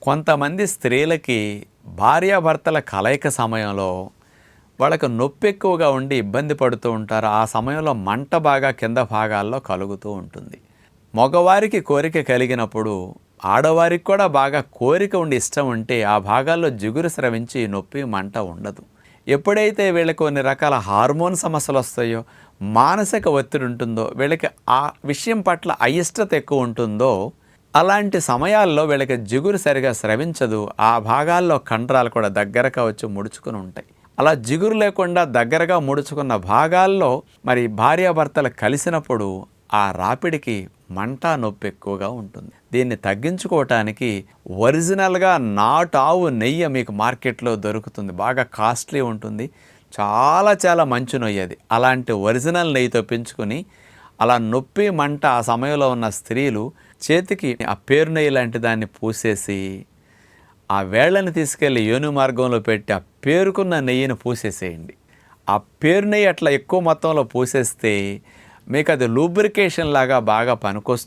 కొంతమంది స్త్రీలకి భార్యాభర్తల కలయిక సమయంలో వాళ్ళకు నొప్పి ఎక్కువగా ఉండి ఇబ్బంది పడుతూ ఉంటారు. ఆ సమయంలో మంట బాగా కింద భాగాల్లో కలుగుతూ ఉంటుంది. మగవారికి కోరిక కలిగినప్పుడు ఆడవారికి కూడా బాగా కోరిక ఉండి ఇష్టం ఉంటే ఆ భాగాల్లో జిగురు స్రవించి నొప్పి మంట ఉండదు. ఎప్పుడైతే వీళ్ళకి కొన్ని రకాల హార్మోన్ సమస్యలు వస్తాయో, మానసిక ఒత్తిడి ఉంటుందో, వీళ్ళకి ఆ విషయం పట్ల అయిష్టత ఎక్కువ ఉంటుందో, అలాంటి సమయాల్లో వీళ్ళకి జిగురు సరిగా స్రవించదు. ఆ భాగాల్లో కండరాలు కూడా దగ్గరగా వచ్చి ముడుచుకుని ఉంటాయి. అలా జిగురు లేకుండా దగ్గరగా ముడుచుకున్న భాగాల్లో మరి భార్యాభర్తలు కలిసినప్పుడు ఆ రాపిడికి మంట నొప్పి ఎక్కువగా ఉంటుంది. దీన్ని తగ్గించుకోవటానికి ఒరిజినల్గా నాటు ఆవు నెయ్యి మీకు మార్కెట్లో దొరుకుతుంది. బాగా కాస్ట్లీ ఉంటుంది. చాలా చాలా మంచి నెయ్యి అది. అలాంటి ఒరిజినల్ నెయ్యి తెప్పించుకొని అలా నొప్పి మంట ఆ సమయంలో ఉన్న స్త్రీలు చేతికి ఆ పేరు నెయ్యి లాంటి దాన్ని పూసేసి ఆ వేళ్ళని తీసుకెళ్ళి యోని మార్గంలో పెట్టి ఆ పేరుకున్న నెయ్యిని పూసేసేయండి. ఆ పేరు నెయ్యి అట్లా ఎక్కువ మొత్తంలో పూసేస్తే మీకు అది లూబ్రికేషన్ లాగా బాగా పనికొస్తుంది.